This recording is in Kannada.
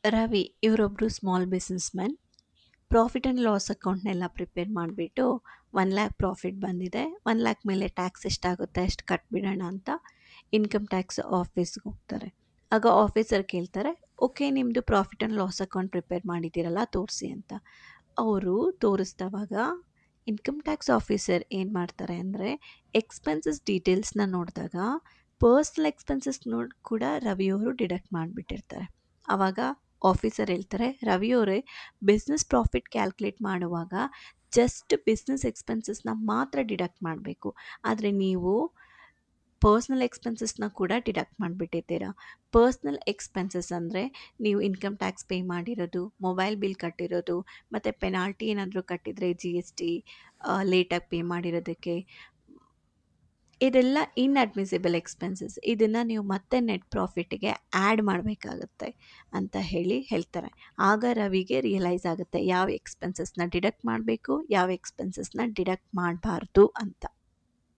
ರವಿ ಇವರೊಬ್ಬರು small business man. Profit and loss ಅಕೌಂಟ್ನೆಲ್ಲ ಪ್ರಿಪೇರ್ ಮಾಡಿಬಿಟ್ಟು 1 ಲ್ಯಾಕ್ ಪ್ರಾಫಿಟ್ ಬಂದಿದೆ, 1 ಲ್ಯಾಕ್ ಮೇಲೆ ಟ್ಯಾಕ್ಸ್ ಎಷ್ಟಾಗುತ್ತೆ ಅಷ್ಟು ಕಟ್ಬಿಡೋಣ ಅಂತ ಇನ್ಕಮ್ ಟ್ಯಾಕ್ಸ್ ಆಫೀಸ್ಗೆ ಹೋಗ್ತಾರೆ. ಆಗ ಆಫೀಸರ್ ಕೇಳ್ತಾರೆ, ಓಕೆ ನಿಮ್ಮದು profit and loss account prepare ಮಾಡಿದ್ದೀರಲ್ಲ ತೋರಿಸಿ ಅಂತ. ಅವರು ತೋರಿಸಿದವಾಗ ಇನ್ಕಮ್ ಟ್ಯಾಕ್ಸ್ ಆಫೀಸರ್ ಏನು ಮಾಡ್ತಾರೆ ಅಂದರೆ, ಎಕ್ಸ್ಪೆನ್ಸಸ್ ಡೀಟೇಲ್ಸ್ನ ನೋಡಿದಾಗ ಪರ್ಸ್ನಲ್ ಎಕ್ಸ್ಪೆನ್ಸಸ್ ಕೂಡ ರವಿಯವರು ಡಿಡಕ್ಟ್ ಮಾಡಿಬಿಟ್ಟಿರ್ತಾರೆ. ಆವಾಗ ಆಫೀಸರ್ ಹೇಳ್ತಾರೆ, ರವಿಯವರೇ ಬಿಸ್ನೆಸ್ ಪ್ರಾಫಿಟ್ ಕ್ಯಾಲ್ಕುಲೇಟ್ ಮಾಡುವಾಗ ಜಸ್ಟ್ ಬಿಸ್ನೆಸ್ ಎಕ್ಸ್ಪೆನ್ಸಸ್ನ ಮಾತ್ರ ಡಿಡಕ್ಟ್ ಮಾಡಬೇಕು, ಆದರೆ ನೀವು ಪರ್ಸ್ನಲ್ ಎಕ್ಸ್ಪೆನ್ಸಸ್ನ ಕೂಡ ಡಿಡಕ್ಟ್ ಮಾಡಿಬಿಟ್ಟಿದ್ದೀರಾ. ಪರ್ಸ್ನಲ್ ಎಕ್ಸ್ಪೆನ್ಸಸ್ ಅಂದರೆ ನೀವು ಇನ್ಕಮ್ ಟ್ಯಾಕ್ಸ್ ಪೇ ಮಾಡಿರೋದು, ಮೊಬೈಲ್ ಬಿಲ್ ಕಟ್ಟಿರೋದು, ಮತ್ತು ಪೆನಾಲ್ಟಿ ಏನಾದರೂ ಕಟ್ಟಿದರೆ GST ಲೇಟಾಗಿ ಪೇ ಮಾಡಿರೋದಕ್ಕೆ, ಇದೆಲ್ಲ ಇನ್ಅಡ್ಮಿಸಿಬಲ್ ಎಕ್ಸ್ಪೆನ್ಸಸ್. ಇದನ್ನು ನೀವು ಮತ್ತೆ ನೆಟ್ ಪ್ರಾಫಿಟ್ಗೆ ಆ್ಯಡ್ ಮಾಡಬೇಕಾಗತ್ತೆ ಅಂತ ಹೇಳ್ತಾರೆ. ಆಗ ರವಿಗೆ ರಿಯಲೈಸ್ ಆಗುತ್ತೆ ಯಾವ ಎಕ್ಸ್ಪೆನ್ಸಸ್ನ ಡಿಡಕ್ಟ್ ಮಾಡಬೇಕು, ಯಾವ ಎಕ್ಸ್ಪೆನ್ಸಸ್ನ ಡಿಡಕ್ಟ್ ಮಾಡಬಾರ್ದು ಅಂತ.